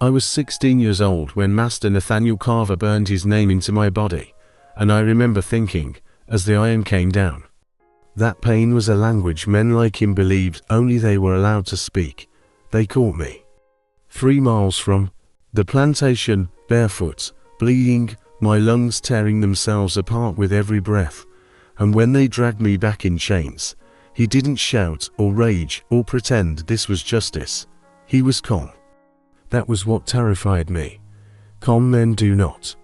I was 16 years old when Master Nathaniel Carver burned his name into my body, and I remember thinking, as the iron came down, that pain was a language men like him believed only they were allowed to speak. They caught me 3 miles from the plantation, barefoot, bleeding, my lungs tearing themselves apart with every breath, and when they dragged me back in chains, he didn't shout or rage or pretend this was justice. He was calm. That was what terrified me. Calm men do not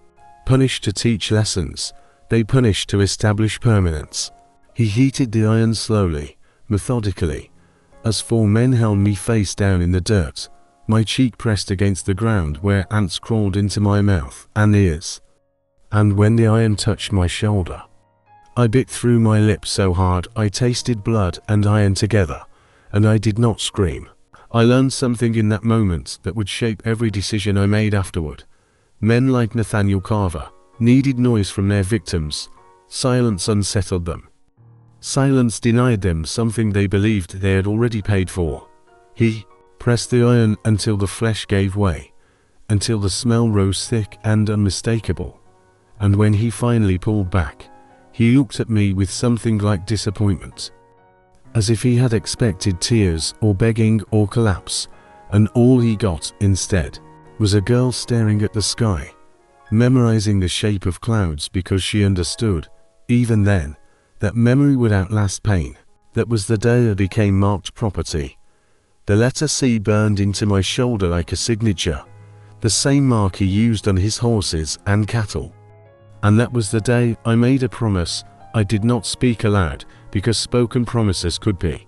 punish to teach lessons, they punish to establish permanence. He heated the iron slowly, methodically, as 4 men held me face down in the dirt, my cheek pressed against the ground where ants crawled into my mouth and ears. And when the iron touched my shoulder, I bit through my lips so hard I tasted blood and iron together, and I did not scream. I learned something in that moment that would shape every decision I made afterward. Men like Nathaniel Carver needed noise from their victims. Silence unsettled them. Silence denied them something they believed they had already paid for. He pressed the iron until the flesh gave way, until the smell rose thick and unmistakable. And when he finally pulled back, he looked at me with something like disappointment, as if he had expected tears or begging or collapse, and all he got instead was a girl staring at the sky, memorizing the shape of clouds because she understood, even then, that memory would outlast pain. That was the day I became marked property. The letter C burned into my shoulder like a signature, the same mark he used on his horses and cattle. And that was the day I made a promise I did not speak aloud, because spoken promises could be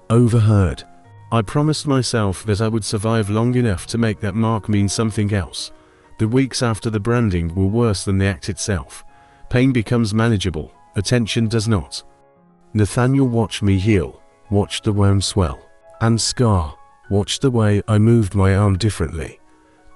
overheard. I promised myself that I would survive long enough to make that mark mean something else. The weeks after the branding were worse than the act itself. Pain becomes manageable, attention does not. Nathaniel watched me heal, watched the wound swell and scar, watched the way I moved my arm differently,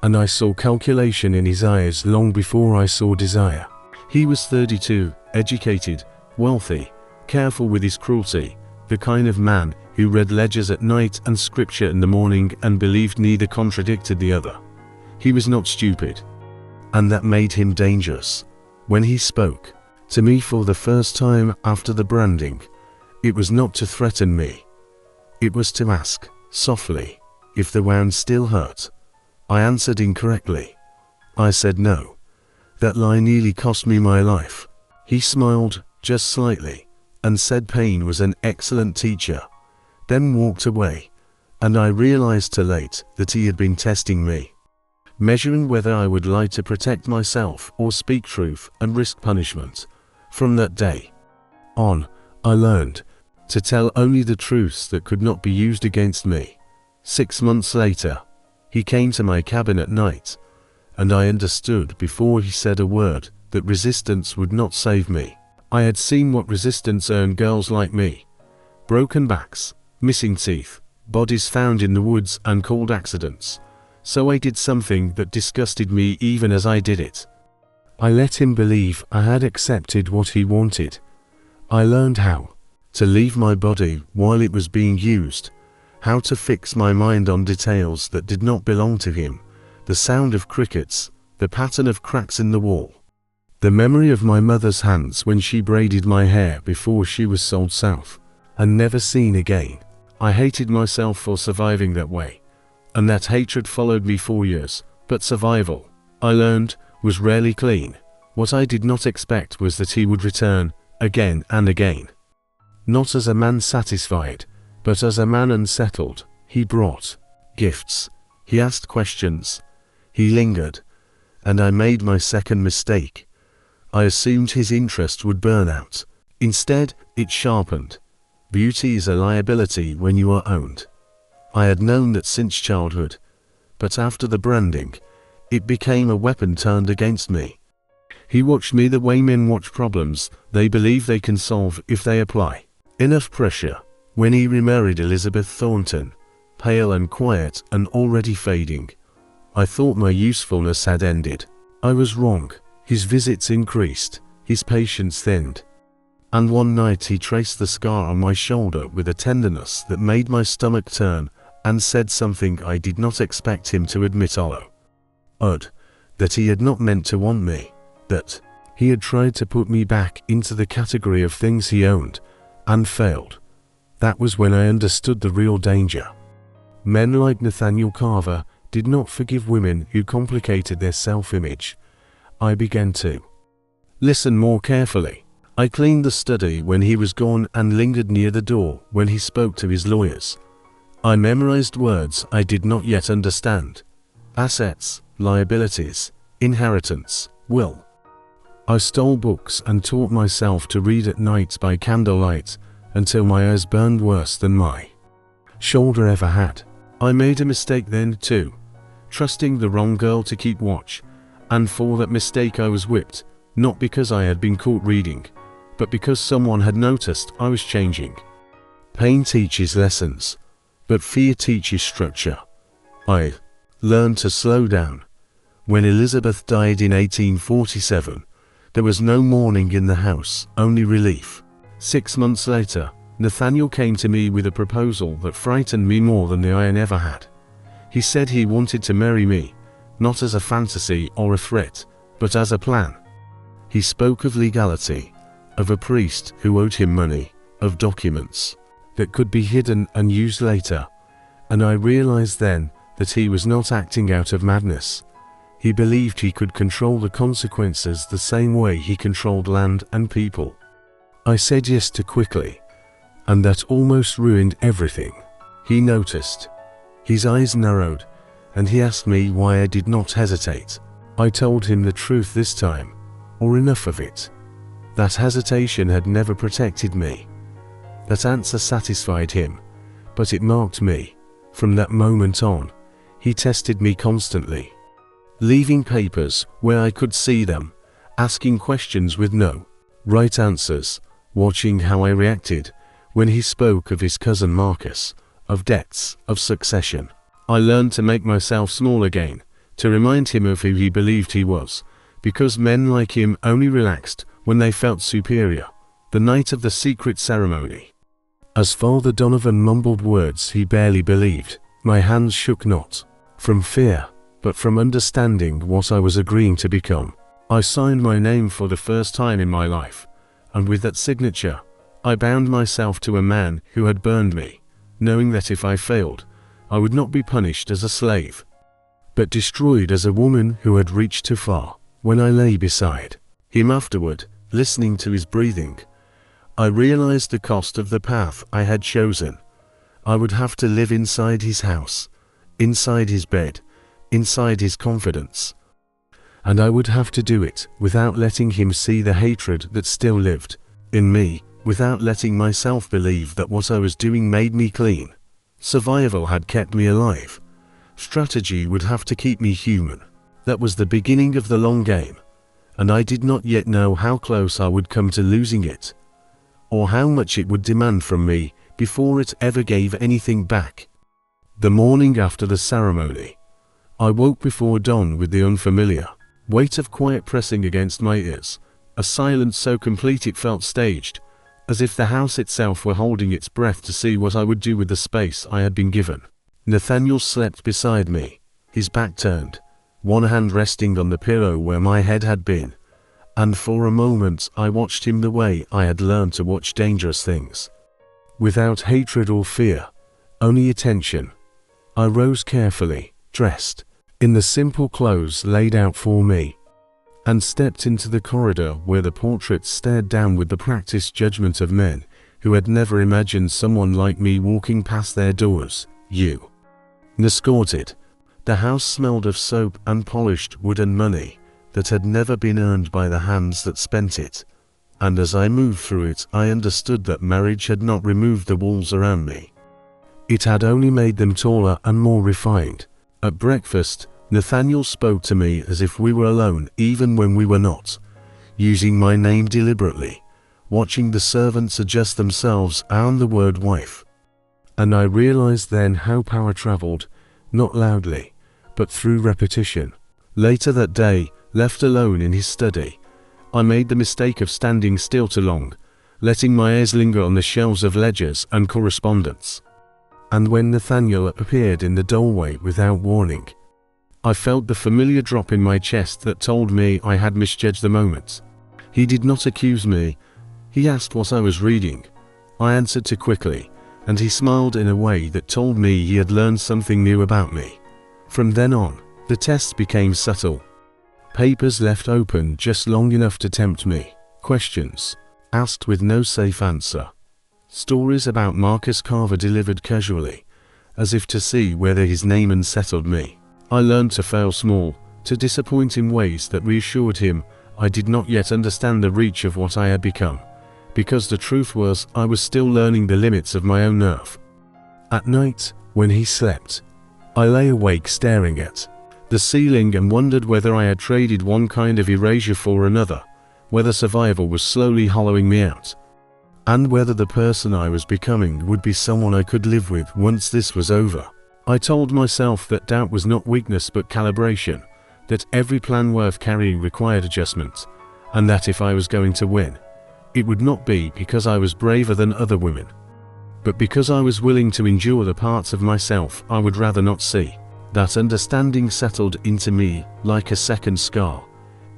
and I saw calculation in his eyes long before I saw desire. He was 32, educated, wealthy, careful with his cruelty, the kind of man who read ledgers at night and scripture in the morning and believed neither contradicted the other. He was not stupid, and that made him dangerous. When he spoke to me for the first time after the branding, it was not to threaten me. It was to ask, softly, if the wound still hurt. I answered incorrectly. I said no. That lie nearly cost me my life. He smiled, just slightly, and said pain was an excellent teacher, then walked away, and I realized too late that he had been testing me, measuring whether I would lie to protect myself or speak truth and risk punishment. From that day on, I learned to tell only the truths that could not be used against me. 6 months later, he came to my cabin at night, and I understood before he said a word that resistance would not save me. I had seen what resistance earned girls like me. Broken backs, missing teeth, bodies found in the woods and called accidents. So I did something that disgusted me even as I did it. I let him believe I had accepted what he wanted. I learned how to leave my body while it was being used, how to fix my mind on details that did not belong to him, the sound of crickets, the pattern of cracks in the wall, the memory of my mother's hands when she braided my hair before she was sold south and never seen again. I hated myself for surviving that way, and that hatred followed me for years. But survival, I learned, was rarely clean. What I did not expect was that he would return, again and again. Not as a man satisfied, but as a man unsettled. He brought gifts. He asked questions. He lingered. And I made my second mistake. I assumed his interest would burn out. Instead, it sharpened. Beauty is a liability when you are owned. I had known that since childhood, but after the branding, it became a weapon turned against me. He watched me the way men watch problems they believe they can solve if they apply enough pressure. When he remarried Elizabeth Thornton, pale and quiet and already fading, I thought my usefulness had ended. I was wrong. His visits increased, his patience thinned. And one night he traced the scar on my shoulder with a tenderness that made my stomach turn and said something I did not expect him to admit. "Hollow." Odd, that he had not meant to want me, that he had tried to put me back into the category of things he owned, and failed. That was when I understood the real danger. Men like Nathaniel Carver did not forgive women who complicated their self-image. I began to listen more carefully. I cleaned the study when he was gone and lingered near the door when he spoke to his lawyers. I memorized words I did not yet understand. Assets, liabilities, inheritance, will. I stole books and taught myself to read at night by candlelight until my eyes burned worse than my shoulder ever had. I made a mistake then too, trusting the wrong girl to keep watch, and for that mistake I was whipped, not because I had been caught reading, but because someone had noticed I was changing. Pain teaches lessons, but fear teaches structure. I learned to slow down. When Elizabeth died in 1847, there was no mourning in the house, only relief. 6 months later, Nathaniel came to me with a proposal that frightened me more than the iron ever had. He said he wanted to marry me, not as a fantasy or a threat, but as a plan. He spoke of legality, of a priest who owed him money, of documents that could be hidden and used later, and I realized then that he was not acting out of madness. He believed he could control the consequences the same way he controlled land and people. I said yes too quickly, and that almost ruined everything. He noticed. His eyes narrowed, and he asked me why I did not hesitate. I told him the truth this time, or enough of it. That hesitation had never protected me. That answer satisfied him, but it marked me. From that moment on, he tested me constantly, leaving papers where I could see them, asking questions with no right answers, watching how I reacted when he spoke of his cousin Marcus, of debts, of succession. I learned to make myself small again, to remind him of who he believed he was, because men like him only relaxed when they felt superior. The night of the secret ceremony, as Father Donovan mumbled words he barely believed, my hands shook not from fear, but from understanding what I was agreeing to become. I signed my name for the first time in my life, and with that signature, I bound myself to a man who had burned me, knowing that if I failed, I would not be punished as a slave, but destroyed as a woman who had reached too far. When I lay beside him afterward, listening to his breathing, I realized the cost of the path I had chosen. I would have to live inside his house, inside his bed, inside his confidence. And I would have to do it without letting him see the hatred that still lived in me, without letting myself believe that what I was doing made me clean. Survival had kept me alive. Strategy would have to keep me human. That was the beginning of the long game, and I did not yet know how close I would come to losing it, or how much it would demand from me before it ever gave anything back. The morning after the ceremony, I woke before dawn with the unfamiliar weight of quiet pressing against my ears, a silence so complete it felt staged, as if the house itself were holding its breath to see what I would do with the space I had been given. Nathaniel slept beside me, his back turned, one hand resting on the pillow where my head had been, and for a moment I watched him the way I had learned to watch dangerous things. Without hatred or fear, only attention. I rose carefully, dressed in the simple clothes laid out for me, and stepped into the corridor where the portraits stared down with the practiced judgment of men who had never imagined someone like me walking past their doors. You escorted. The house smelled of soap and polished wood and money that had never been earned by the hands that spent it, and as I moved through it I understood that marriage had not removed the walls around me. It had only made them taller and more refined. At breakfast, Nathaniel spoke to me as if we were alone even when we were not, using my name deliberately, watching the servants adjust themselves around the word wife. And I realized then how power traveled, not loudly, but through repetition. Later that day, left alone in his study, I made the mistake of standing still too long, letting my eyes linger on the shelves of ledgers and correspondence. And when Nathaniel appeared in the doorway without warning, I felt the familiar drop in my chest that told me I had misjudged the moment. He did not accuse me. He asked what I was reading. I answered too quickly, and he smiled in a way that told me he had learned something new about me. From then on, the tests became subtle. Papers left open just long enough to tempt me. Questions asked with no safe answer. Stories about Marcus Carver delivered casually, as if to see whether his name unsettled me. I learned to fail small, to disappoint in ways that reassured him I did not yet understand the reach of what I had become, because the truth was I was still learning the limits of my own nerve. At night, when he slept, I lay awake staring at the ceiling and wondered whether I had traded one kind of erasure for another, whether survival was slowly hollowing me out, and whether the person I was becoming would be someone I could live with once this was over. I told myself that doubt was not weakness but calibration, that every plan worth carrying required adjustment, and that if I was going to win, it would not be because I was braver than other women, but because I was willing to endure the parts of myself I would rather not see. That understanding settled into me like a second scar,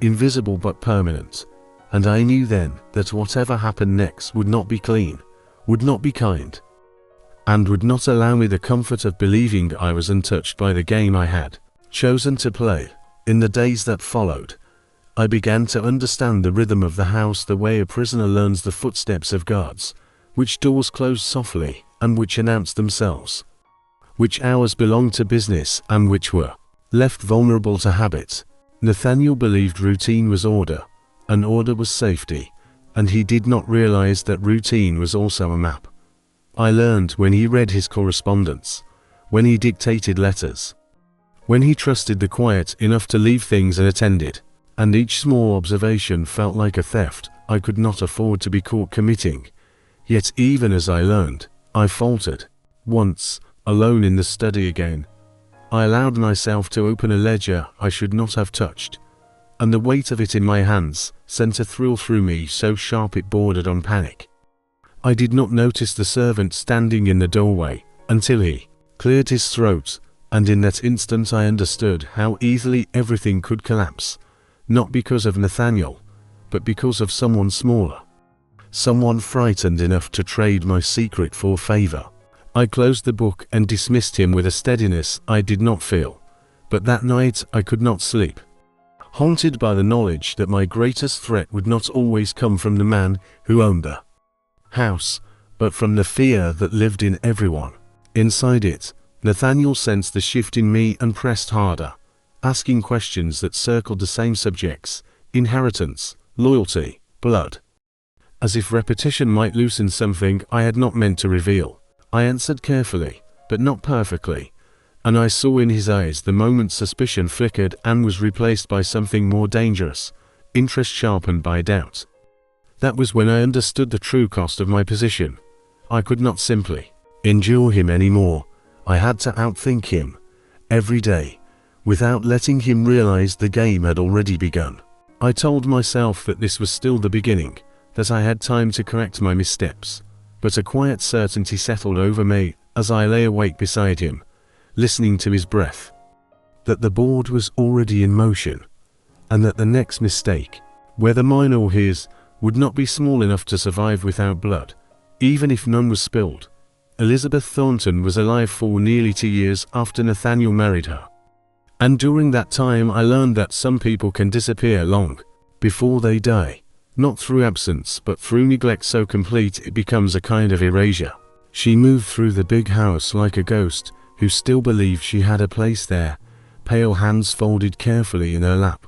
invisible but permanent, and I knew then that whatever happened next would not be clean, would not be kind, and would not allow me the comfort of believing I was untouched by the game I had chosen to play. In the days that followed, I began to understand the rhythm of the house the way a prisoner learns the footsteps of guards, which doors closed softly and which announced themselves, which hours belonged to business and which were left vulnerable to habit. Nathaniel believed routine was order, and order was safety, and he did not realize that routine was also a map. I learned when he read his correspondence, when he dictated letters, when he trusted the quiet enough to leave things unattended, and each small observation felt like a theft I could not afford to be caught committing. Yet even as I learned, I faltered. Once, alone in the study again, I allowed myself to open a ledger I should not have touched, and the weight of it in my hands sent a thrill through me so sharp it bordered on panic. I did not notice the servant standing in the doorway until he cleared his throat, and in that instant I understood how easily everything could collapse, not because of Nathaniel, but because of someone smaller, someone frightened enough to trade my secret for favor. I closed the book and dismissed him with a steadiness I did not feel, but that night I could not sleep, haunted by the knowledge that my greatest threat would not always come from the man who owned the house, but from the fear that lived in everyone inside it. Nathaniel sensed the shift in me and pressed harder, asking questions that circled the same subjects: inheritance, loyalty, blood. As if repetition might loosen something I had not meant to reveal, I answered carefully, but not perfectly, and I saw in his eyes the moment suspicion flickered and was replaced by something more dangerous, interest sharpened by doubt. That was when I understood the true cost of my position. I could not simply endure him anymore. I had to outthink him, every day, without letting him realize the game had already begun. I told myself that this was still the beginning, that I had time to correct my missteps, but a quiet certainty settled over me as I lay awake beside him, listening to his breath, that the board was already in motion, and that the next mistake, whether mine or his, would not be small enough to survive without blood, even if none was spilled. Elizabeth Thornton was alive for nearly 2 years after Nathaniel married her, and during that time I learned that some people can disappear long before they die, not through absence but through neglect so complete it becomes a kind of erasure. She moved through the big house like a ghost who still believed she had a place there, pale hands folded carefully in her lap,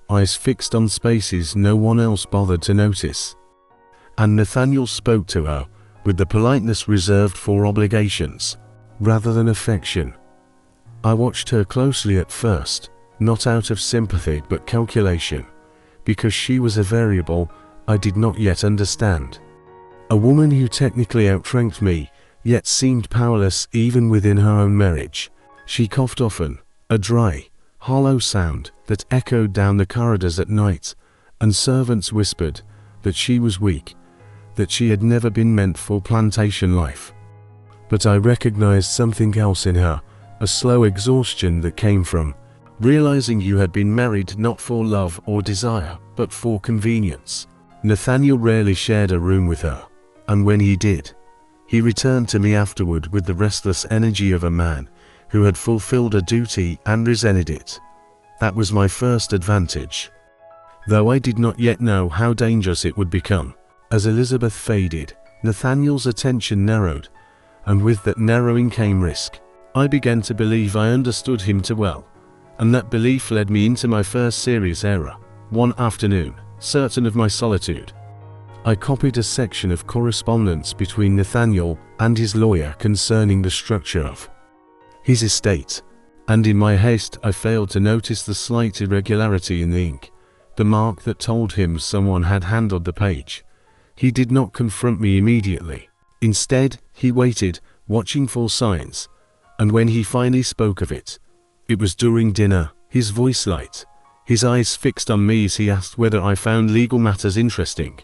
eyes fixed on spaces no one else bothered to notice. And Nathaniel spoke to her with the politeness reserved for obligations, rather than affection. I watched her closely at first, not out of sympathy but calculation, because she was a variable I did not yet understand. A woman who technically outranked me, yet seemed powerless even within her own marriage. She coughed often, a dry, hollow sound that echoed down the corridors at night, and servants whispered that she was weak, that she had never been meant for plantation life. But I recognized something else in her, a slow exhaustion that came from realizing you had been married not for love or desire, but for convenience. Nathaniel rarely shared a room with her, and when he did, he returned to me afterward with the restless energy of a man who had fulfilled a duty and resented it. That was my first advantage, though I did not yet know how dangerous it would become. As Elizabeth faded, Nathaniel's attention narrowed, and with that narrowing came risk. I began to believe I understood him too well, and that belief led me into my first serious error. One afternoon, certain of my solitude, I copied a section of correspondence between Nathaniel and his lawyer concerning the structure of his estate, and in my haste I failed to notice the slight irregularity in the ink, the mark that told him someone had handled the page. He did not confront me immediately. Instead, he waited, watching for signs, and when he finally spoke of it, it was during dinner, his voice light, his eyes fixed on me as he asked whether I found legal matters interesting.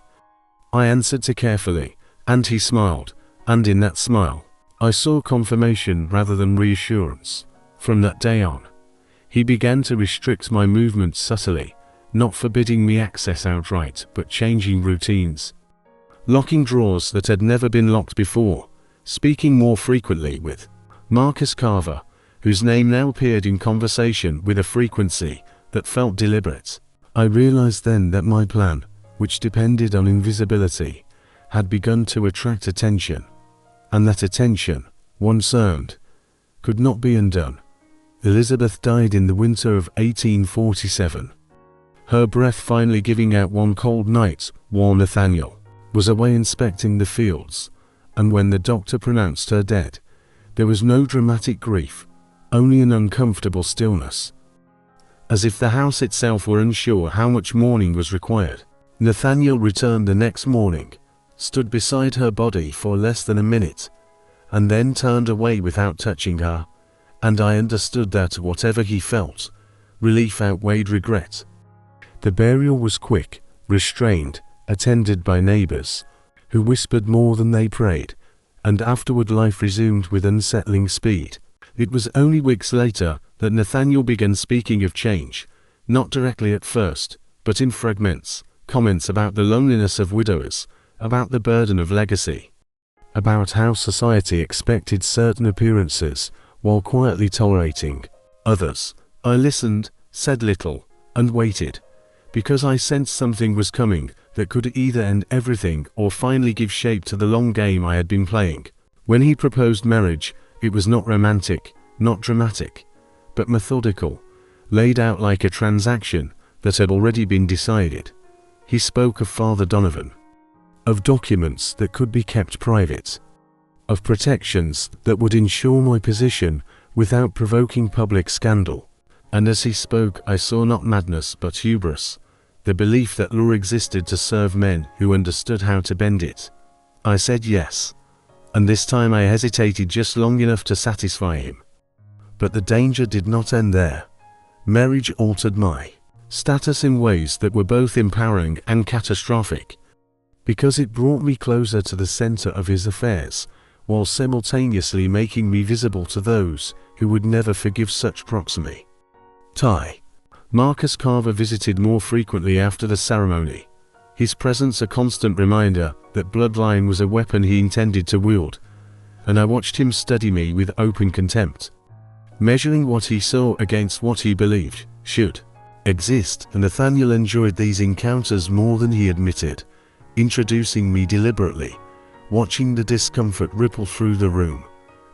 I answered too carefully, and he smiled, and in that smile, I saw confirmation rather than reassurance. From that day on, he began to restrict my movements subtly, not forbidding me access outright, but changing routines, locking drawers that had never been locked before, speaking more frequently with Marcus Carver, whose name now appeared in conversation with a frequency that felt deliberate. I realized then that my plan, which depended on invisibility, had begun to attract attention, and that attention, once earned, could not be undone. Elizabeth died in the winter of 1847. Her breath finally giving out one cold night while Nathaniel was away inspecting the fields, and when the doctor pronounced her dead, there was no dramatic grief, only an uncomfortable stillness, as if the house itself were unsure how much mourning was required. Nathaniel returned the next morning, stood beside her body for less than a minute, and then turned away without touching her, and I understood that whatever he felt, relief outweighed regret. The burial was quick, restrained, attended by neighbors, who whispered more than they prayed, and afterward life resumed with unsettling speed. It was only weeks later that Nathaniel began speaking of change, not directly at first, but in fragments, comments about the loneliness of widowers, about the burden of legacy, about how society expected certain appearances while quietly tolerating others. I listened, said little, and waited, because I sensed something was coming that could either end everything or finally give shape to the long game I had been playing. When he proposed marriage, it was not romantic, not dramatic, but methodical, laid out like a transaction that had already been decided. He spoke of Father Donovan, of documents that could be kept private, of protections that would ensure my position without provoking public scandal. And as he spoke, I saw not madness but hubris, the belief that law existed to serve men who understood how to bend it. I said yes, and this time I hesitated just long enough to satisfy him. But the danger did not end there. Marriage altered my status in ways that were both empowering and catastrophic, because it brought me closer to the center of his affairs, while simultaneously making me visible to those who would never forgive such proximity. Marcus Carver visited more frequently after the ceremony, his presence a constant reminder that bloodline was a weapon he intended to wield, and I watched him study me with open contempt, measuring what he saw against what he believed should exist. And Nathaniel enjoyed these encounters more than he admitted, introducing me deliberately, watching the discomfort ripple through the room,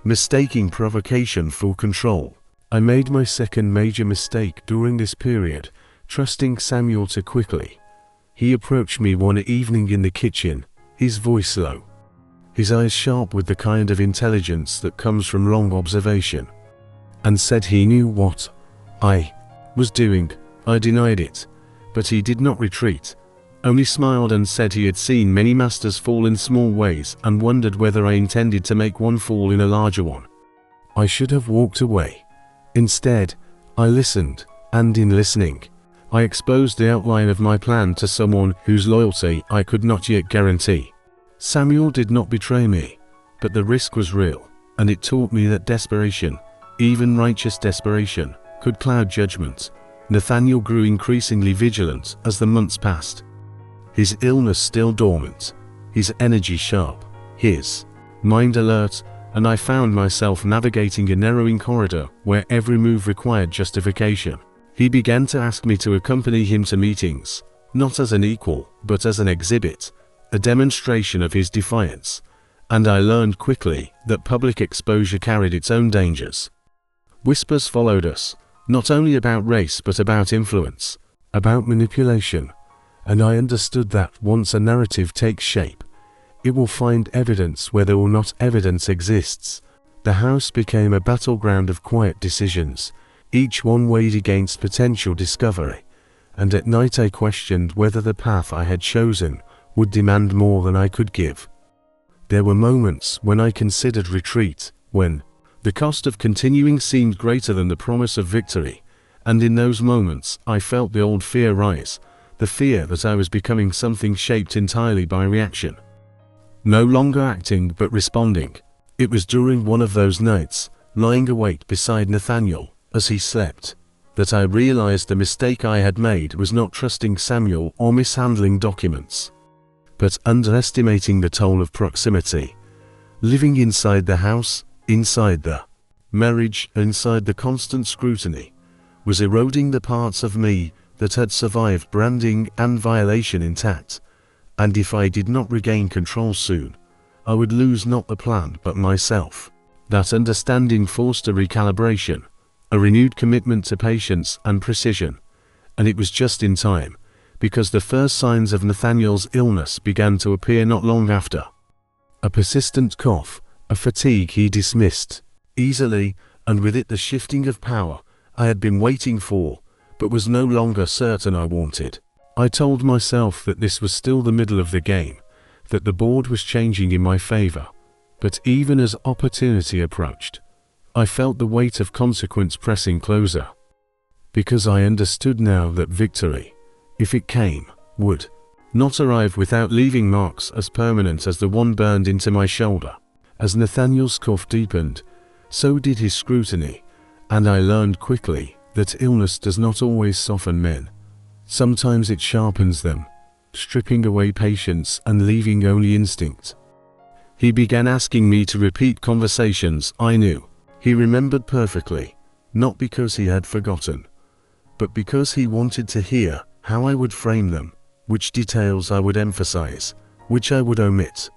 mistaking provocation for control. I made my second major mistake during this period, trusting Samuel too quickly. He approached me one evening in the kitchen, his voice low, his eyes sharp with the kind of intelligence that comes from long observation, and said he knew what I was doing. I denied it, but he did not retreat, only smiled and said he had seen many masters fall in small ways and wondered whether I intended to make one fall in a larger one. I should have walked away. Instead, I listened, and in listening, I exposed the outline of my plan to someone whose loyalty I could not yet guarantee. Samuel did not betray me, but the risk was real, and it taught me that desperation, even righteous desperation, could cloud judgment, Nathaniel grew increasingly vigilant as the months passed. His illness still dormant, his energy sharp, his mind alert, and I found myself navigating a narrowing corridor where every move required justification. He began to ask me to accompany him to meetings, not as an equal, but as an exhibit, a demonstration of his defiance, and I learned quickly that public exposure carried its own dangers. Whispers followed us, not only about race but about influence, about manipulation, and I understood that once a narrative takes shape, it will find evidence where there will not evidence exists. The house became a battleground of quiet decisions, each one weighed against potential discovery, and at night I questioned whether the path I had chosen would demand more than I could give. There were moments when I considered retreat, when the cost of continuing seemed greater than the promise of victory, and in those moments I felt the old fear rise, the fear that I was becoming something shaped entirely by reaction. No longer acting but responding. It was during one of those nights, lying awake beside Nathaniel as he slept, that I realized the mistake I had made was not trusting Samuel or mishandling documents, but underestimating the toll of proximity. Living inside the house, inside the marriage, inside the constant scrutiny, was eroding the parts of me that had survived branding and violation intact, and if I did not regain control soon, I would lose not the plan but myself. That understanding forced a recalibration, a renewed commitment to patience and precision, and it was just in time, because the first signs of Nathaniel's illness began to appear not long after. A persistent cough, a fatigue he dismissed easily, and with it the shifting of power I had been waiting for, but was no longer certain I wanted. I told myself that this was still the middle of the game, that the board was changing in my favor, but even as opportunity approached, I felt the weight of consequence pressing closer, because I understood now that victory, if it came, would not arrive without leaving marks as permanent as the one burned into my shoulder. As Nathaniel's cough deepened, so did his scrutiny, and I learned quickly that illness does not always soften men. Sometimes it sharpens them, stripping away patience and leaving only instinct. He began asking me to repeat conversations I knew he remembered perfectly, not because he had forgotten, but because he wanted to hear how I would frame them, which details I would emphasize, which I would omit.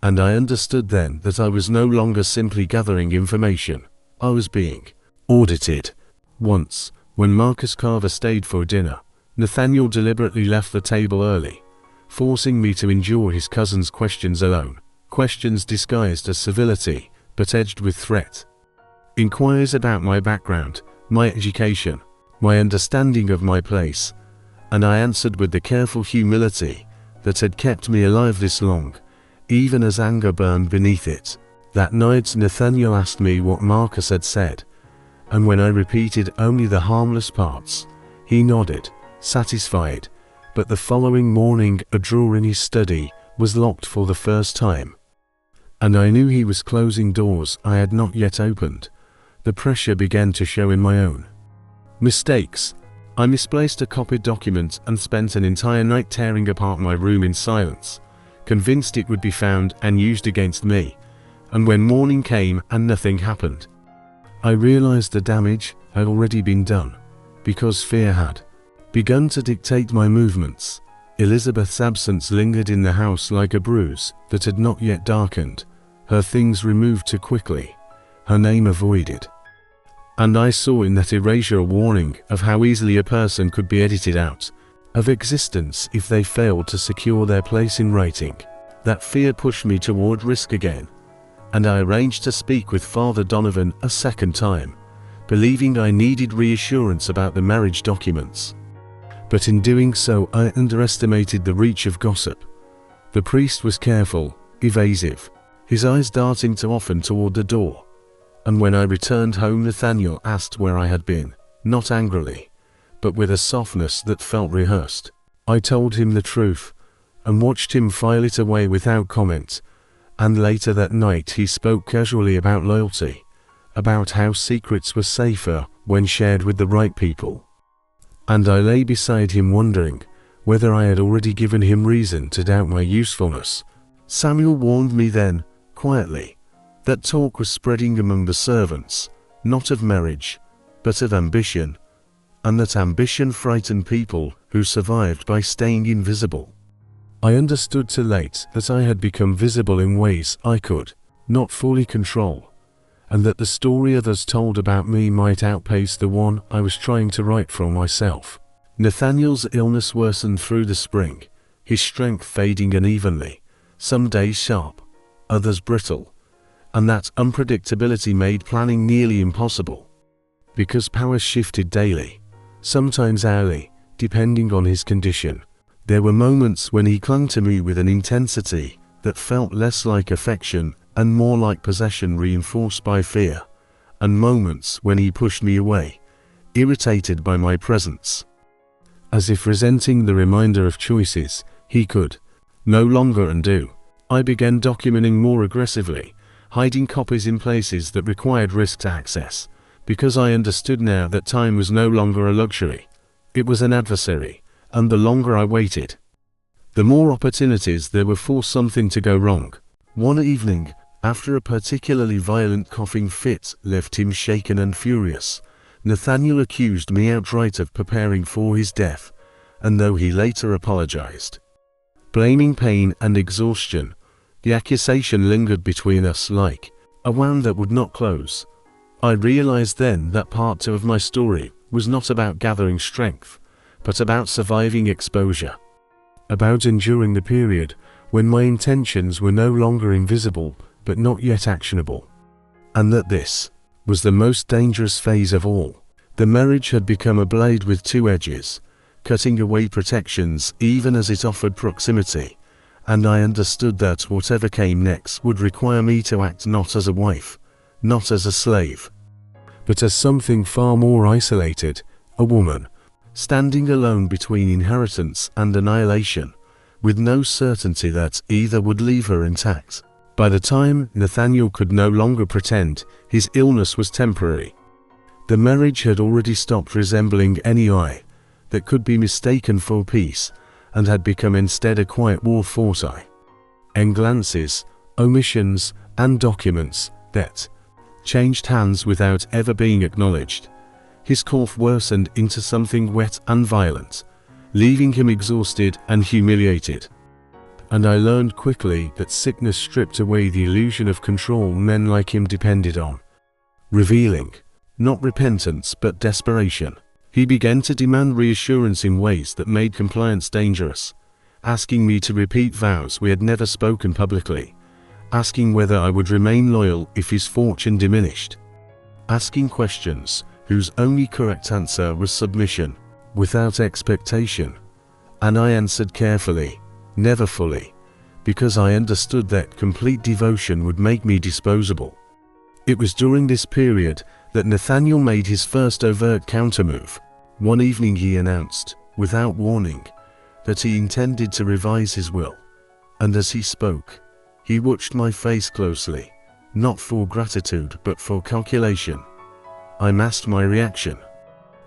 And I understood then that I was no longer simply gathering information, I was being audited. Once, when Marcus Carver stayed for dinner, Nathaniel deliberately left the table early, forcing me to endure his cousin's questions alone, questions disguised as civility, but edged with threat. Inquiries about my background, my education, my understanding of my place, and I answered with the careful humility that had kept me alive this long, even as anger burned beneath it. That night Nathaniel asked me what Marcus had said, and when I repeated only the harmless parts, he nodded, satisfied, but the following morning a drawer in his study was locked for the first time, and I knew he was closing doors I had not yet opened. The pressure began to show in my own mistakes. I misplaced a copied document and spent an entire night tearing apart my room in silence, convinced it would be found and used against me, and when morning came and nothing happened, I realized the damage had already been done, because fear had begun to dictate my movements. Elizabeth's absence lingered in the house like a bruise that had not yet darkened, her things removed too quickly, her name avoided. And I saw in that erasure a warning of how easily a person could be edited out of existence if they failed to secure their place in writing. That fear pushed me toward risk again, and I arranged to speak with Father Donovan a second time, believing I needed reassurance about the marriage documents. But in doing so I underestimated the reach of gossip. The priest was careful, evasive, his eyes darting too often toward the door. And when I returned home Nathaniel asked where I had been, not angrily, but with a softness that felt rehearsed. I told him the truth, and watched him file it away without comment, and later that night he spoke casually about loyalty, about how secrets were safer when shared with the right people. And I lay beside him wondering whether I had already given him reason to doubt my usefulness. Samuel warned me then, quietly, that talk was spreading among the servants, not of marriage, but of ambition, and that ambition frightened people who survived by staying invisible. I understood too late that I had become visible in ways I could not fully control, and that the story others told about me might outpace the one I was trying to write for myself. Nathaniel's illness worsened through the spring, his strength fading unevenly, some days sharp, others brittle, and that unpredictability made planning nearly impossible. Because powers shifted daily, sometimes hourly, depending on his condition, there were moments when he clung to me with an intensity that felt less like affection and more like possession reinforced by fear, and moments when he pushed me away, irritated by my presence. As if resenting the reminder of choices he could no longer undo, I began documenting more aggressively, hiding copies in places that required risked access, because I understood now that time was no longer a luxury. It was an adversary, and the longer I waited, the more opportunities there were for something to go wrong. One evening, after a particularly violent coughing fit left him shaken and furious, Nathaniel accused me outright of preparing for his death, and though he later apologized, blaming pain and exhaustion, the accusation lingered between us like a wound that would not close. I realized then that part 2 of my story was not about gathering strength, but about surviving exposure, about enduring the period when my intentions were no longer invisible but not yet actionable, and that this was the most dangerous phase of all. The marriage had become a blade with 2 edges, cutting away protections even as it offered proximity, and I understood that whatever came next would require me to act not as a wife, not as a slave, but as something far more isolated, a woman, standing alone between inheritance and annihilation, with no certainty that either would leave her intact. By the time Nathaniel could no longer pretend his illness was temporary, the marriage had already stopped resembling any eye that could be mistaken for peace, and had become instead a quiet war fought and glances, omissions, and documents that changed hands without ever being acknowledged. His cough worsened into something wet and violent, leaving him exhausted and humiliated. And I learned quickly that sickness stripped away the illusion of control men like him depended on, revealing not repentance but desperation. He began to demand reassurance in ways that made compliance dangerous, asking me to repeat vows we had never spoken publicly, asking whether I would remain loyal if his fortune diminished, asking questions whose only correct answer was submission, without expectation, and I answered carefully, never fully, because I understood that complete devotion would make me disposable. It was during this period that Nathaniel made his first overt countermove. One evening he announced, without warning, that he intended to revise his will, and as he spoke, he watched my face closely, not for gratitude but for calculation. I masked my reaction,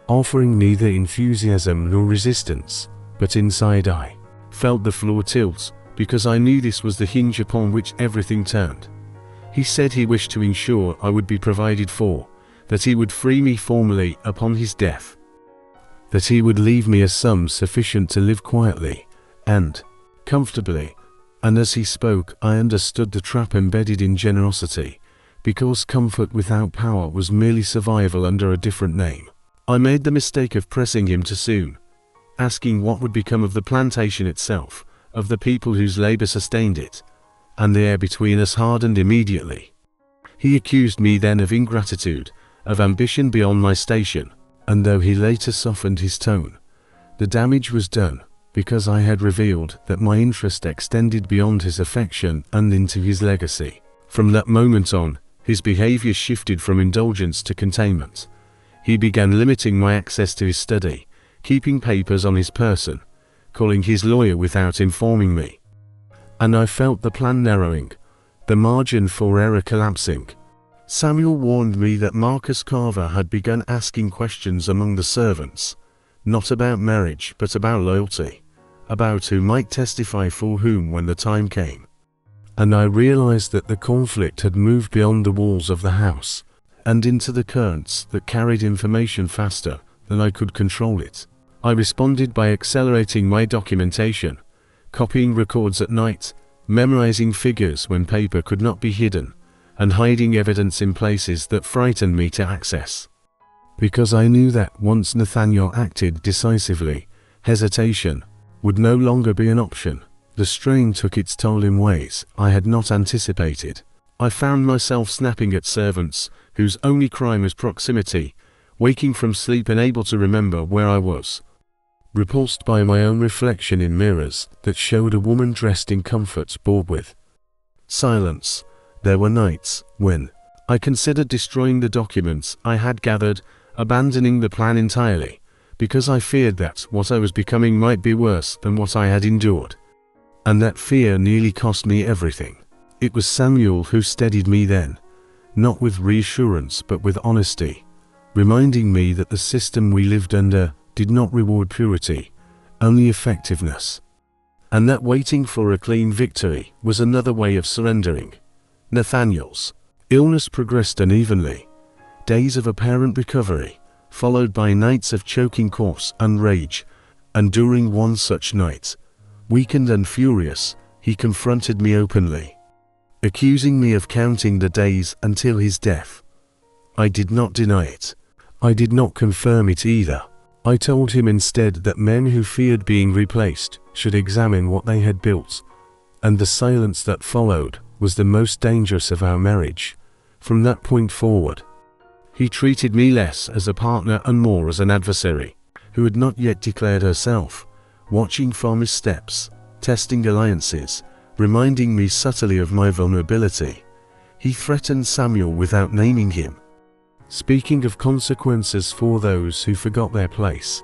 offering neither enthusiasm nor resistance, but inside I felt the floor tilt, because I knew this was the hinge upon which everything turned. He said he wished to ensure I would be provided for, that he would free me formally upon his death, that he would leave me a sum sufficient to live quietly and comfortably, and as he spoke I understood the trap embedded in generosity, because comfort without power was merely survival under a different name. I made the mistake of pressing him too soon, asking what would become of the plantation itself, of the people whose labor sustained it, and the air between us hardened immediately. He accused me then of ingratitude, of ambition beyond my station, and though he later softened his tone, the damage was done, because I had revealed that my interest extended beyond his affection and into his legacy. From that moment on, his behavior shifted from indulgence to containment. He began limiting my access to his study, keeping papers on his person, calling his lawyer without informing me. And I felt the plan narrowing, the margin for error collapsing. Samuel warned me that Marcus Carver had begun asking questions among the servants, not about marriage but about loyalty, about who might testify for whom when the time came. And I realized that the conflict had moved beyond the walls of the house, and into the currents that carried information faster than I could control it. I responded by accelerating my documentation, copying records at night, memorizing figures when paper could not be hidden, and hiding evidence in places that frightened me to access. Because I knew that once Nathaniel acted decisively, hesitation would no longer be an option. The strain took its toll in ways I had not anticipated. I found myself snapping at servants whose only crime was proximity, waking from sleep unable to remember where I was. Repulsed by my own reflection in mirrors that showed a woman dressed in comforts bored with silence. There were nights when I considered destroying the documents I had gathered, abandoning the plan entirely, because I feared that what I was becoming might be worse than what I had endured. And that fear nearly cost me everything. It was Samuel who steadied me then, not with reassurance but with honesty, reminding me that the system we lived under did not reward purity, only effectiveness. And that waiting for a clean victory was another way of surrendering. Nathaniel's illness progressed unevenly, days of apparent recovery, followed by nights of choking coughs and rage, and during one such night, weakened and furious, he confronted me openly, accusing me of counting the days until his death. I did not deny it. I did not confirm it either. I told him instead that men who feared being replaced should examine what they had built, and the silence that followed was the most dangerous of our marriage. From that point forward, he treated me less as a partner and more as an adversary, who had not yet declared herself, watching from his steps, testing alliances, reminding me subtly of my vulnerability. He threatened Samuel without naming him, speaking of consequences for those who forgot their place,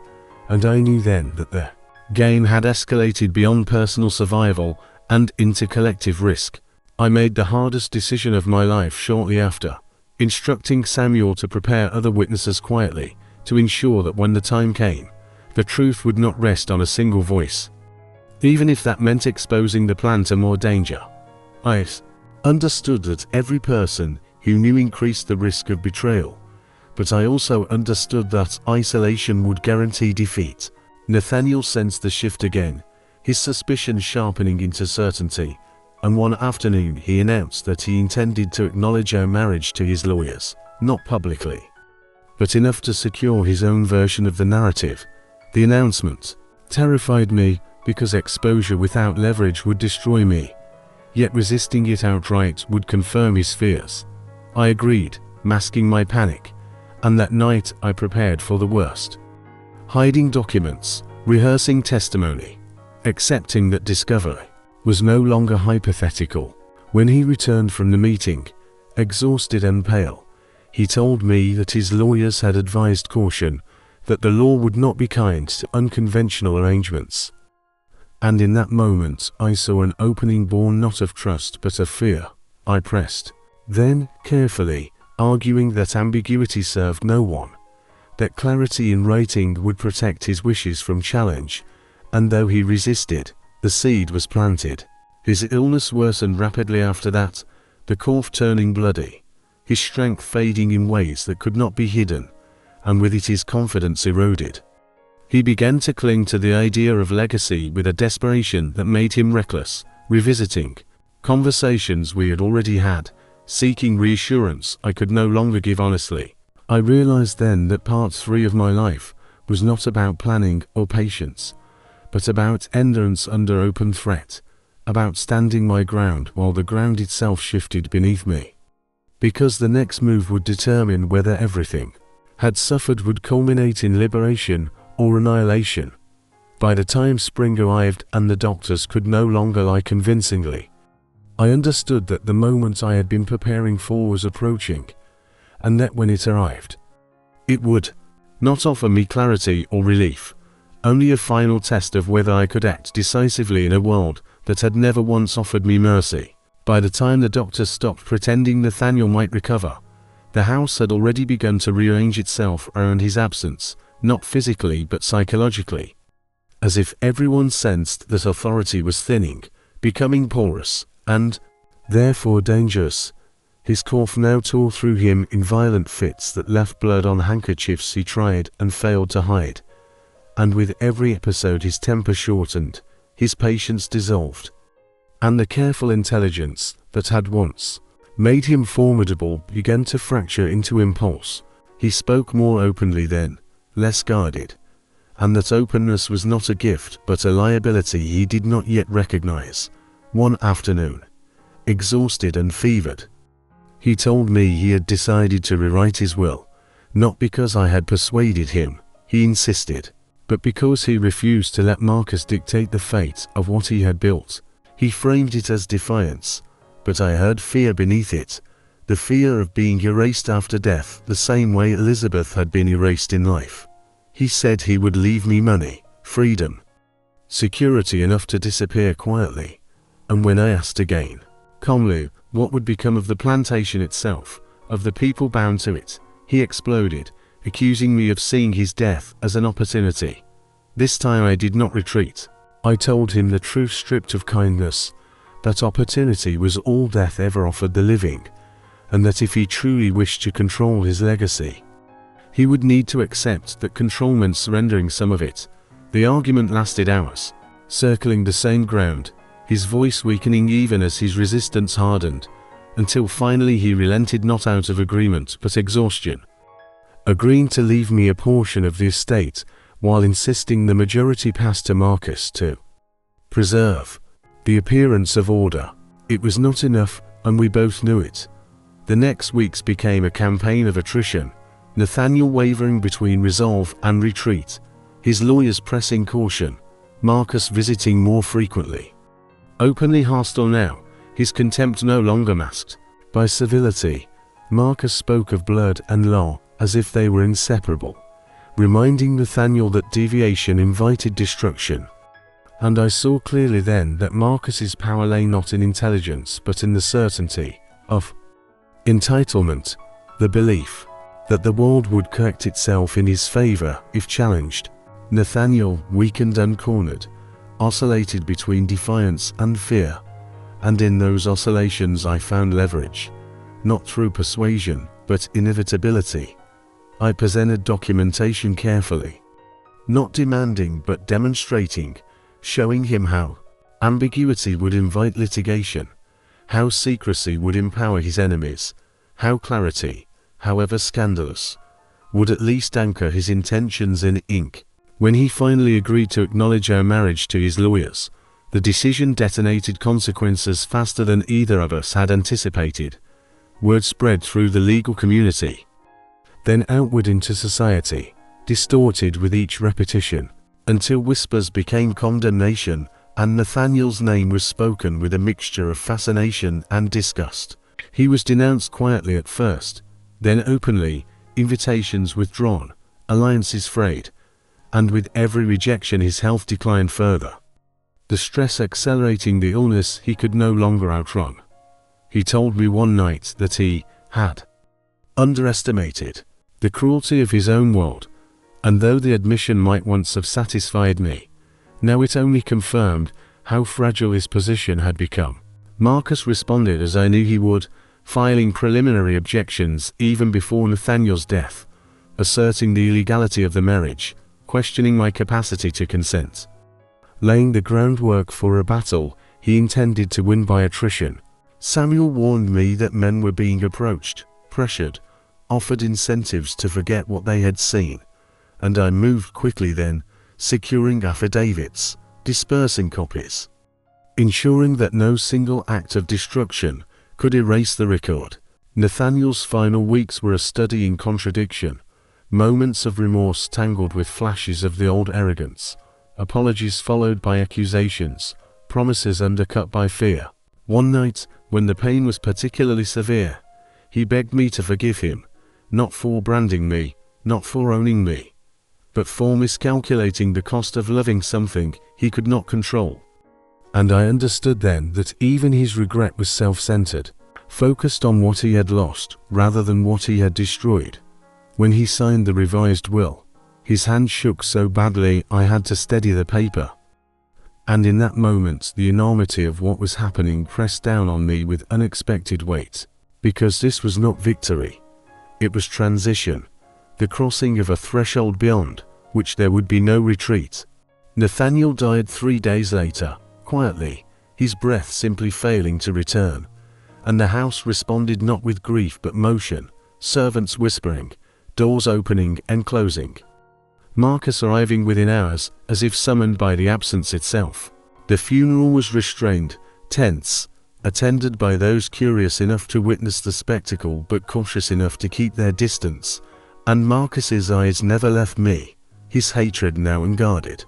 and I knew then that the game had escalated beyond personal survival and into collective risk. I made the hardest decision of my life shortly after, instructing Samuel to prepare other witnesses quietly, to ensure that when the time came, the truth would not rest on a single voice, even if that meant exposing the plan to more danger. I understood that every person who knew increased the risk of betrayal, but I also understood that isolation would guarantee defeat. Nathaniel sensed the shift again, his suspicion sharpening into certainty, and one afternoon he announced that he intended to acknowledge our marriage to his lawyers, not publicly, but enough to secure his own version of the narrative. The announcement terrified me because exposure without leverage would destroy me, yet resisting it outright would confirm his fears. I agreed, masking my panic, and that night I prepared for the worst, hiding documents, rehearsing testimony, accepting that discovery was no longer hypothetical. When he returned from the meeting, exhausted and pale, he told me that his lawyers had advised caution, that the law would not be kind to unconventional arrangements. And in that moment I saw an opening born not of trust but of fear. I pressed, then carefully, arguing that ambiguity served no one, that clarity in writing would protect his wishes from challenge, and though he resisted, the seed was planted. His illness worsened rapidly after that, the cough turning bloody, his strength fading in ways that could not be hidden, and with it his confidence eroded. He began to cling to the idea of legacy with a desperation that made him reckless, revisiting conversations we had already had, seeking reassurance I could no longer give honestly. I realized then that part 3 of my life was not about planning or patience, but about endurance under open threat, about standing my ground while the ground itself shifted beneath me. Because the next move would determine whether everything had suffered would culminate in liberation or annihilation. By the time spring arrived and the doctors could no longer lie convincingly, I understood that the moment I had been preparing for was approaching, and that when it arrived, it would not offer me clarity or relief, only a final test of whether I could act decisively in a world that had never once offered me mercy. By the time the doctors stopped pretending Nathaniel might recover, The house had already begun to rearrange itself around his absence, not physically but psychologically. As if everyone sensed that authority was thinning, becoming porous, and, therefore dangerous. His cough now tore through him in violent fits that left blood on handkerchiefs he tried and failed to hide. And with every episode his temper shortened, his patience dissolved. And the careful intelligence that had once made him formidable began to fracture into impulse. He spoke more openly then, less guarded. And that openness was not a gift but a liability he did not yet recognize. One afternoon, exhausted and fevered, he told me he had decided to rewrite his will, not because I had persuaded him, he insisted, but because he refused to let Marcus dictate the fate of what he had built. He framed it as defiance, but I heard fear beneath it, the fear of being erased after death the same way Elizabeth had been erased in life. He said he would leave me money, freedom, security enough to disappear quietly. And when I asked again, calmly, what would become of the plantation itself, of the people bound to it, he exploded, accusing me of seeing his death as an opportunity. This time I did not retreat. I told him the truth stripped of kindness, that opportunity was all death ever offered the living, and that if he truly wished to control his legacy, he would need to accept that control meant surrendering some of it. The argument lasted hours, circling the same ground, his voice weakening even as his resistance hardened, until finally he relented, not out of agreement but exhaustion, agreeing to leave me a portion of the estate while insisting the majority pass to Marcus to preserve the appearance of order. It was not enough, and we both knew it. The next weeks became a campaign of attrition, Nathaniel wavering between resolve and retreat, his lawyers pressing caution, Marcus visiting more frequently. Openly hostile now, his contempt no longer masked by civility, Marcus spoke of blood and law as if they were inseparable, reminding Nathaniel that deviation invited destruction. And I saw clearly then that Marcus's power lay not in intelligence but in the certainty of entitlement, the belief that the world would correct itself in his favor if challenged. Nathaniel, weakened and cornered, oscillated between defiance and fear, and in those oscillations I found leverage, not through persuasion, but inevitability. I presented documentation carefully, not demanding but demonstrating, showing him how ambiguity would invite litigation, how secrecy would empower his enemies, how clarity, however scandalous, would at least anchor his intentions in ink. When he finally agreed to acknowledge our marriage to his lawyers, the decision detonated consequences faster than either of us had anticipated. Word spread through the legal community, then outward into society, distorted with each repetition, until whispers became condemnation, and Nathaniel's name was spoken with a mixture of fascination and disgust. He was denounced quietly at first, then openly, invitations withdrawn, alliances frayed, and with every rejection his health declined further, the stress accelerating the illness he could no longer outrun. He told me one night that he had underestimated the cruelty of his own world, and though the admission might once have satisfied me, now it only confirmed how fragile his position had become. Marcus responded as I knew he would, filing preliminary objections even before Nathaniel's death, asserting the illegality of the marriage, questioning my capacity to consent, laying the groundwork for a battle he intended to win by attrition. Samuel warned me that men were being approached, pressured, offered incentives to forget what they had seen, and I moved quickly then, securing affidavits, dispersing copies, ensuring that no single act of destruction could erase the record. Nathaniel's final weeks were a study in contradiction, moments of remorse tangled with flashes of the old arrogance, apologies followed by accusations, promises undercut by fear. One night, when the pain was particularly severe, he begged me to forgive him, not for branding me, not for owning me, but for miscalculating the cost of loving something he could not control. And I understood then that even his regret was self-centered. focused on what he had lost rather than what he had destroyed. When he signed the revised will, his hand shook so badly I had to steady the paper. And in that moment the enormity of what was happening pressed down on me with unexpected weight. Because this was not victory. It was transition, the crossing of a threshold beyond which there would be no retreat. Nathaniel died 3 days later, quietly, his breath simply failing to return. And the house responded not with grief but motion, servants whispering, doors opening and closing. Marcus arriving within hours, as if summoned by the absence itself. The funeral was restrained, tense, attended by those curious enough to witness the spectacle but cautious enough to keep their distance, and Marcus's eyes never left me, his hatred now unguarded,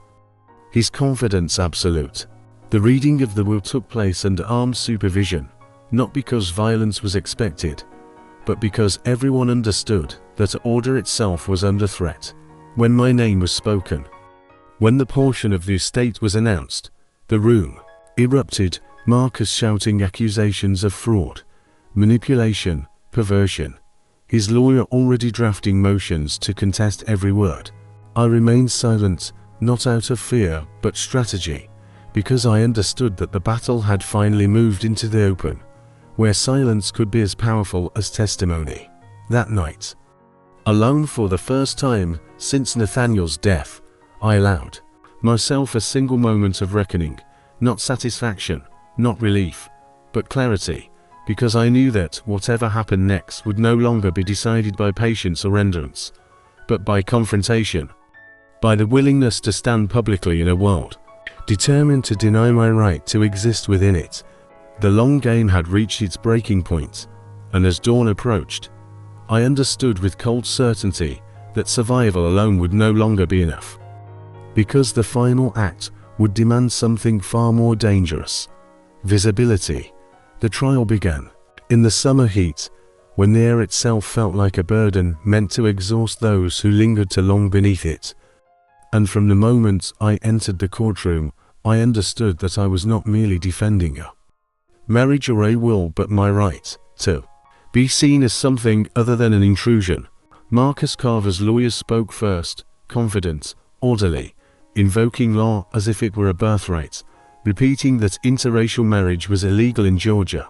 his confidence absolute. The reading of the will took place under armed supervision, not because violence was expected, but because everyone understood that order itself was under threat. When my name was spoken, when the portion of the estate was announced, the room erupted, Marcus shouting accusations of fraud, manipulation, perversion, his lawyer already drafting motions to contest every word. I remained silent, not out of fear, but strategy, because I understood that the battle had finally moved into the open, where silence could be as powerful as testimony. That night, alone for the first time since Nathaniel's death, I allowed myself a single moment of reckoning, not satisfaction, not relief, but clarity, because I knew that whatever happened next would no longer be decided by patience or endurance, but by confrontation, by the willingness to stand publicly in a world determined to deny my right to exist within it. The long game had reached its breaking point, and as dawn approached, I understood with cold certainty that survival alone would no longer be enough, because the final act would demand something far more dangerous: visibility. The trial began. In the summer heat, when the air itself felt like a burden meant to exhaust those who lingered too long beneath it. And from the moment I entered the courtroom, I understood that I was not merely defending a marriage or a will, but my right to be seen as something other than an intrusion. Marcus Carver's lawyers spoke first, confident, orderly, invoking law as if it were a birthright, repeating that interracial marriage was illegal in Georgia,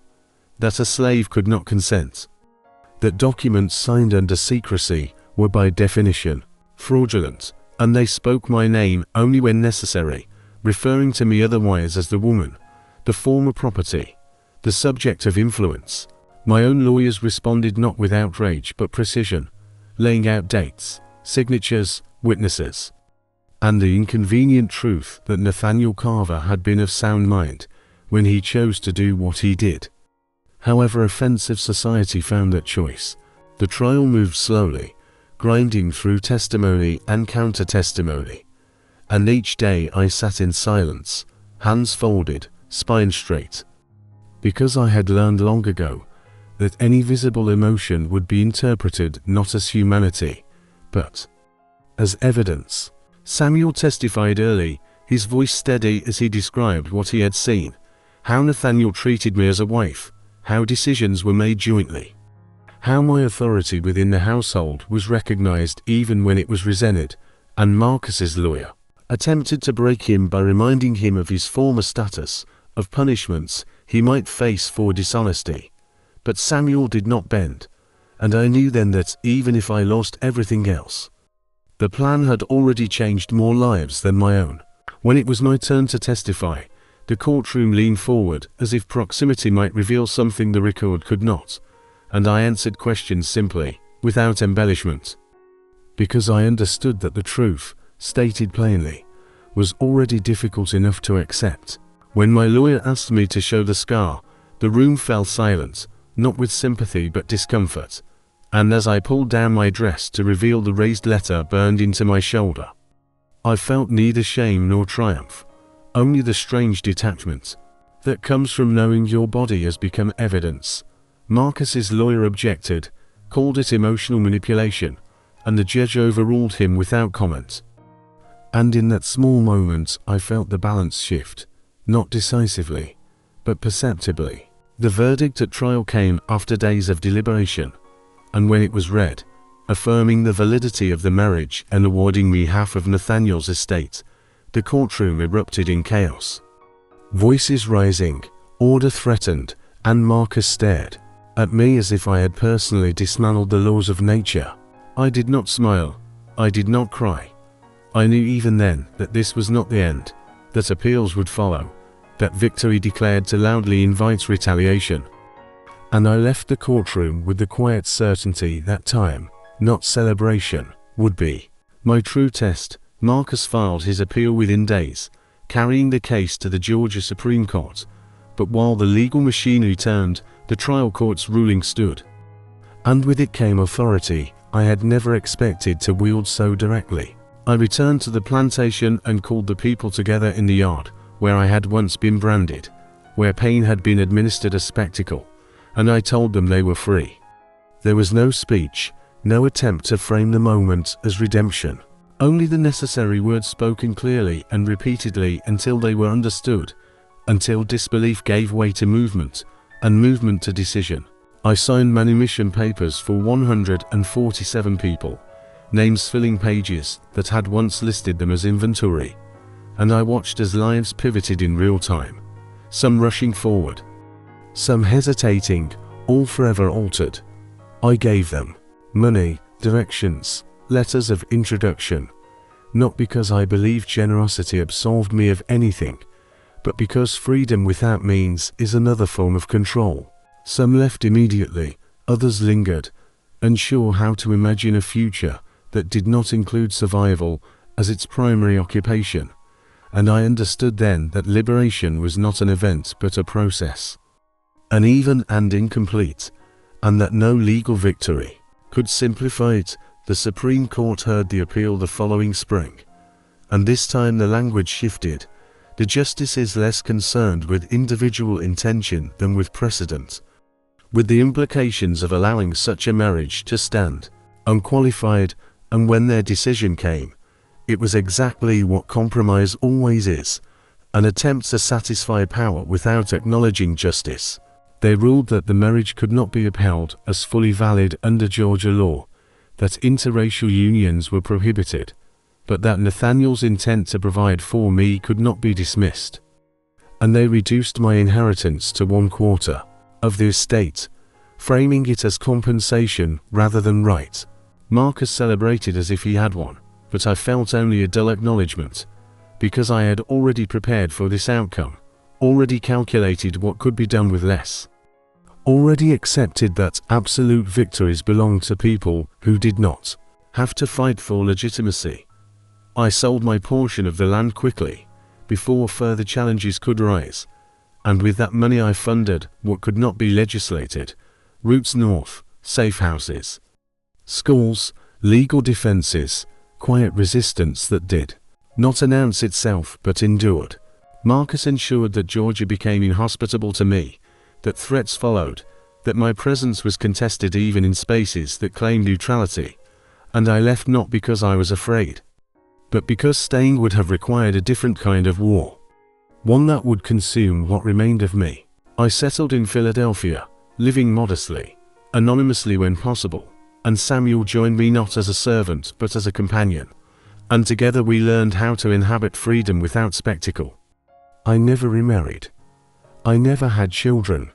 that a slave could not consent, that documents signed under secrecy were by definition fraudulent, and they spoke my name only when necessary, referring to me otherwise as the woman, the former property, the subject of influence. My own lawyers responded not with outrage but precision, laying out dates, signatures, witnesses, and the inconvenient truth that Nathaniel Carver had been of sound mind when he chose to do what he did. However offensive society found that choice, the trial moved slowly, grinding through testimony and counter-testimony, and each day I sat in silence, hands folded, spine straight, because I had learned long ago that any visible emotion would be interpreted not as humanity, but as evidence. Samuel testified early, his voice steady as he described what he had seen, how Nathaniel treated me as a wife, how decisions were made jointly, how my authority within the household was recognized even when it was resented, and Marcus's lawyer attempted to break him by reminding him of his former status, of punishments he might face for dishonesty. But Samuel did not bend, and I knew then that even if I lost everything else, the plan had already changed more lives than my own. When it was my turn to testify, the courtroom leaned forward as if proximity might reveal something the record could not, and I answered questions simply, without embellishment, because I understood that the truth, stated plainly, was already difficult enough to accept. When my lawyer asked me to show the scar, the room fell silent, not with sympathy but discomfort, and as I pulled down my dress to reveal the raised letter burned into my shoulder, I felt neither shame nor triumph, only the strange detachment that comes from knowing your body has become evidence. Marcus's lawyer objected, called it emotional manipulation, and the judge overruled him without comment. And in that small moment I felt the balance shift, not decisively, but perceptibly. The verdict at trial came after days of deliberation, and when it was read, affirming the validity of the marriage and awarding me half of Nathaniel's estate, the courtroom erupted in chaos. Voices rising, order threatened, and Marcus stared at me as if I had personally dismantled the laws of nature. I did not smile. I did not cry. I knew even then that this was not the end, that appeals would follow, that victory declared to loudly invite retaliation. And I left the courtroom with the quiet certainty that time, not celebration, would be my true test. Marcus filed his appeal within days, carrying the case to the Georgia Supreme Court, but while the legal machinery turned, the trial court's ruling stood. And with it came authority I had never expected to wield so directly. I returned to the plantation and called the people together in the yard, where I had once been branded, where pain had been administered a spectacle, and I told them they were free. There was no speech, no attempt to frame the moment as redemption. Only the necessary words spoken clearly and repeatedly until they were understood, until disbelief gave way to movement, and movement to decision. I signed manumission papers for 147 people, names filling pages that had once listed them as inventory, and I watched as lives pivoted in real time, some rushing forward, some hesitating, all forever altered. I gave them money, directions, letters of introduction, not because I believed generosity absolved me of anything, but because freedom without means is another form of control. Some left immediately, others lingered, unsure how to imagine a future that did not include survival as its primary occupation, and I understood then that liberation was not an event but a process, uneven and incomplete, and that no legal victory could simplify it. The Supreme Court heard the appeal the following spring, and this time the language shifted. The justice is less concerned with individual intention than with precedent, with the implications of allowing such a marriage to stand, unqualified, and when their decision came, it was exactly what compromise always is, an attempt to satisfy power without acknowledging justice. They ruled that the marriage could not be upheld as fully valid under Georgia law, that interracial unions were prohibited, but that Nathaniel's intent to provide for me could not be dismissed. And they reduced my inheritance to 1/4 of the estate, framing it as compensation rather than right. Marcus celebrated as if he had won, but I felt only a dull acknowledgement, because I had already prepared for this outcome, already calculated what could be done with less, already accepted that absolute victories belonged to people who did not have to fight for legitimacy. I sold my portion of the land quickly, before further challenges could rise, and with that money I funded what could not be legislated: routes north, safe houses, schools, legal defenses, quiet resistance that did not announce itself but endured. Marcus ensured that Georgia became inhospitable to me, that threats followed, that my presence was contested even in spaces that claimed neutrality, and I left not because I was afraid, but because staying would have required a different kind of war, one that would consume what remained of me. I settled in Philadelphia, living modestly, anonymously when possible, and Samuel joined me not as a servant but as a companion, and together we learned how to inhabit freedom without spectacle. I never remarried. I never had children.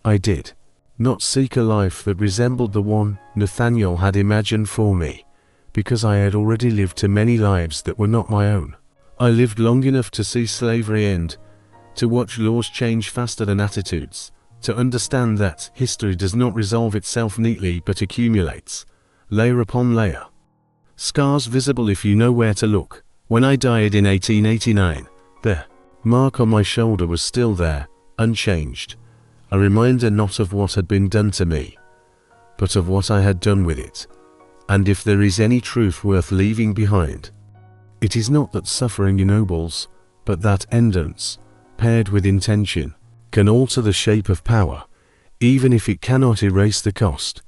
I did not seek a life that resembled the one Nathaniel had imagined for me, because I had already lived too many lives that were not my own. I lived long enough to see slavery end, to watch laws change faster than attitudes, to understand that history does not resolve itself neatly but accumulates, layer upon layer. Scars visible if you know where to look. When I died in 1889, the mark on my shoulder was still there, unchanged, a reminder not of what had been done to me, but of what I had done with it. And if there is any truth worth leaving behind, it is not that suffering ennobles, but that endurance, paired with intention, can alter the shape of power, even if it cannot erase the cost.